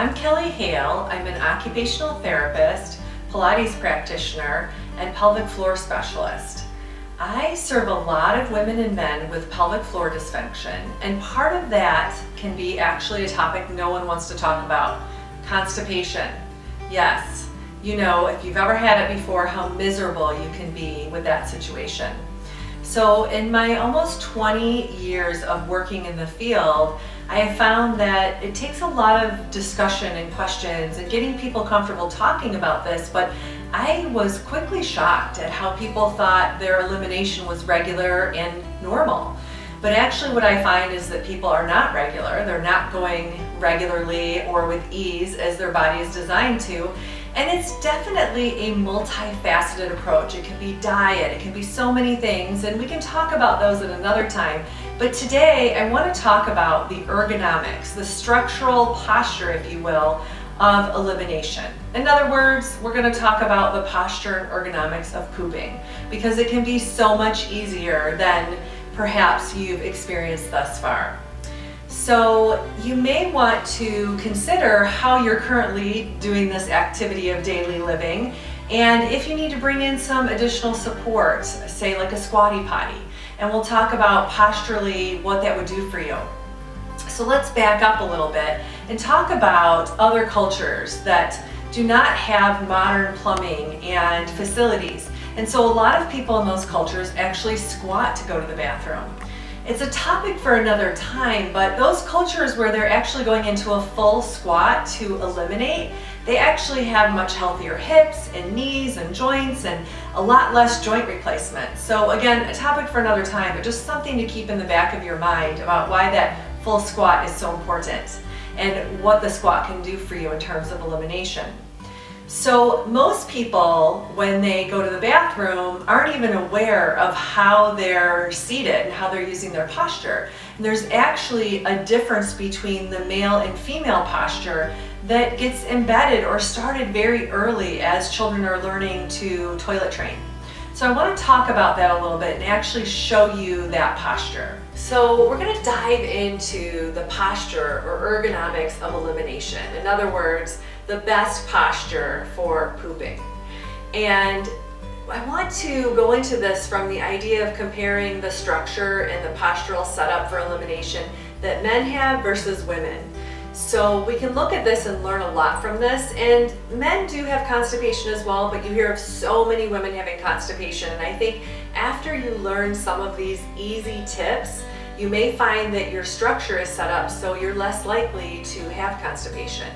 I'm Kelly Hale. I'm an occupational therapist, Pilates practitioner, and pelvic floor specialist. I serve a lot of women and men with pelvic floor dysfunction, and part of that can be actually a topic no one wants to talk about: constipation. Yes, you know, if you've ever had it before, how miserable you can be with that situation. So in my almost 20 years of working in the field, I have found that it takes a lot of discussion and questions and getting people comfortable talking about this, but I was quickly shocked at how people thought their elimination was regular and normal. But actually what I find is that people are not regular. They're not going regularly or with ease as their body is designed to. And it's definitely a multifaceted approach. It can be diet, it can be so many things, and we can talk about those at another time. But today I want to talk about the ergonomics, the structural posture, if you will, of elimination. In other words, we're going to talk about the posture and ergonomics of pooping, because it can be so much easier than perhaps you've experienced thus far. So you may want to consider how you're currently doing this activity of daily living, and if you need to bring in some additional support, say like a squatty potty, and we'll talk about posturally what that would do for you. So let's back up a little bit and talk about other cultures that do not have modern plumbing and facilities. And so a lot of people in those cultures actually squat to go to the bathroom. It's a topic for another time, but those cultures where they're actually going into a full squat to eliminate, they actually have much healthier hips and knees and joints and a lot less joint replacement. So again, a topic for another time, but just something to keep in the back of your mind about why that full squat is so important and what the squat can do for you in terms of elimination. So most people, when they go to the bathroom, aren't even aware of how they're seated and how they're using their posture. And there's actually a difference between the male and female posture that gets embedded or started very early as children are learning to toilet train. So I want to talk about that a little bit and actually show you that posture. So we're going to dive into the posture or ergonomics of elimination. In other words, the best posture for pooping. And I want to go into this from the idea of comparing the structure and the postural setup for elimination that men have versus women. So we can look at this and learn a lot from this, and men do have constipation as well, but you hear of so many women having constipation, and I think after you learn some of these easy tips, you may find that your structure is set up so you're less likely to have constipation.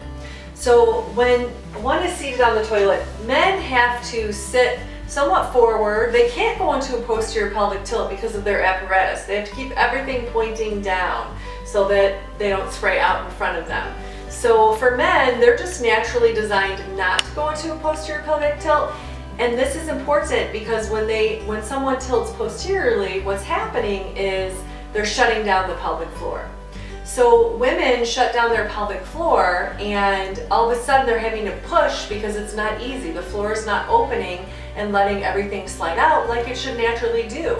So when one is seated on the toilet, men have to sit somewhat forward. They can't go into a posterior pelvic tilt because of their apparatus. They have to keep everything pointing down so that they don't spray out in front of them. So for men, they're just naturally designed not to go into a posterior pelvic tilt. And this is important because when someone tilts posteriorly, what's happening is they're shutting down the pelvic floor. So women shut down their pelvic floor, and all of a sudden they're having to push because it's not easy. The floor is not opening and letting everything slide out like it should naturally do.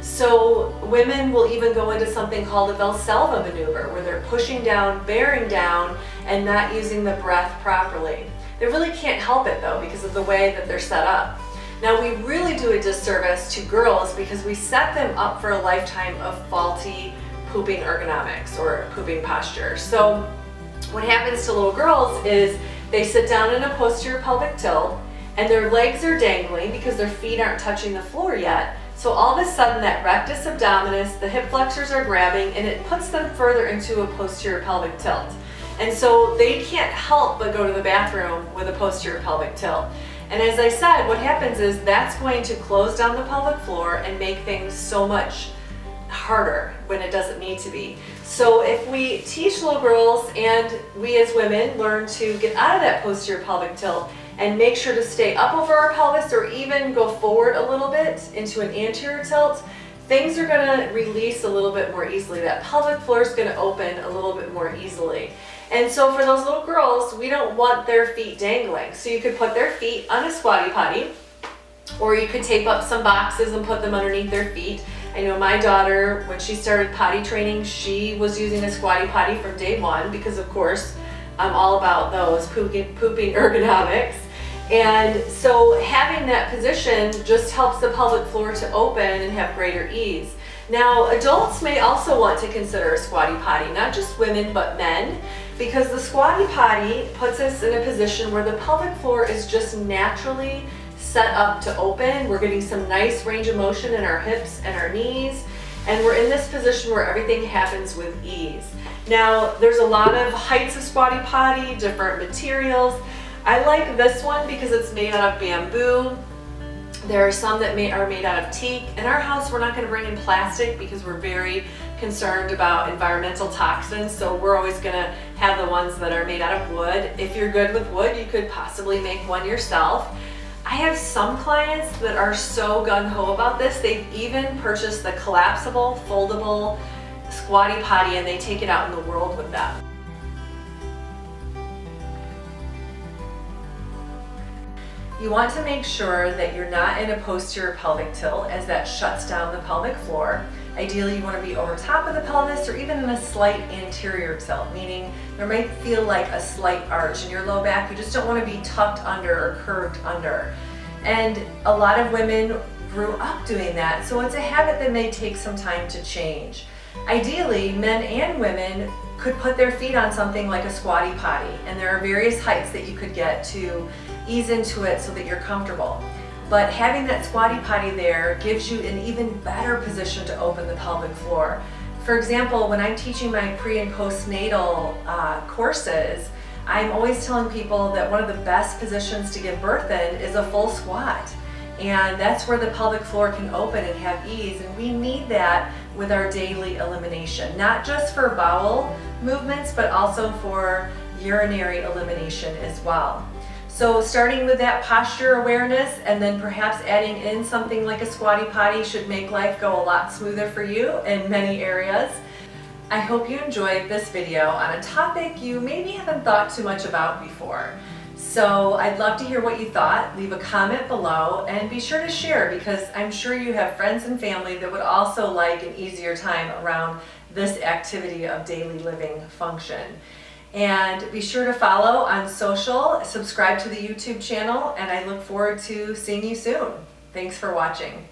So women will even go into something called a Valsalva maneuver, where they're pushing down, bearing down, and not using the breath properly. They really can't help it though because of the way that they're set up. Now we really do a disservice to girls because we set them up for a lifetime of faulty pooping ergonomics or pooping posture. So what happens to little girls is they sit down in a posterior pelvic tilt and their legs are dangling because their feet aren't touching the floor yet. So all of a sudden that rectus abdominis, the hip flexors are grabbing, and it puts them further into a posterior pelvic tilt. And so they can't help but go to the bathroom with a posterior pelvic tilt. And as I said, what happens is that's going to close down the pelvic floor and make things so much harder when it doesn't need to be. So if we teach little girls and we as women learn to get out of that posterior pelvic tilt and make sure to stay up over our pelvis or even go forward a little bit into an anterior tilt, things are going to release a little bit more easily. That pelvic floor is going to open a little bit more easily. And so for those little girls, we don't want their feet dangling. So you could put their feet on a squatty potty, or you could tape up some boxes and put them underneath their feet. I know my daughter, when she started potty training, she was using a squatty potty from day one because, of course, I'm all about those pooping ergonomics. And so having that position just helps the pelvic floor to open and have greater ease. Now, adults may also want to consider a squatty potty, not just women, but men, because the squatty potty puts us in a position where the pelvic floor is just naturally set up to open. We're getting some nice range of motion in our hips and our knees, and we're in this position where everything happens with ease. Now, there's a lot of heights of squatty potty, different materials. I like this one because it's made out of bamboo. There are some that are made out of teak. In our house, we're not going to bring in plastic because we're very concerned about environmental toxins, so we're always going to have the ones that are made out of wood. If you're good with wood, you could possibly make one yourself. I have some clients that are so gung-ho about this, they've even purchased the collapsible, foldable squatty potty and they take it out in the world with them. You want to make sure that you're not in a posterior pelvic tilt, as that shuts down the pelvic floor. Ideally, you want to be over top of the pelvis or even in a slight anterior tilt, meaning there might feel like a slight arch in your low back. You just don't want to be tucked under or curved under. And a lot of women grew up doing that, so it's a habit that may take some time to change. Ideally, men and women could put their feet on something like a squatty potty, and there are various heights that you could get to ease into it so that you're comfortable. But having that squatty potty there gives you an even better position to open the pelvic floor. For example, when I'm teaching my pre and postnatal courses, I'm always telling people that one of the best positions to give birth in is a full squat. And that's where the pelvic floor can open and have ease, and we need that with our daily elimination, not just for bowel movements, but also for urinary elimination as well. So starting with that posture awareness and then perhaps adding in something like a squatty potty should make life go a lot smoother for you in many areas. I hope you enjoyed this video on a topic you maybe haven't thought too much about before. So I'd love to hear what you thought. Leave a comment below and be sure to share, because I'm sure you have friends and family that would also like an easier time around this activity of daily living function. And be sure to follow on social, subscribe to the YouTube channel, and I look forward to seeing you soon. Thanks for watching.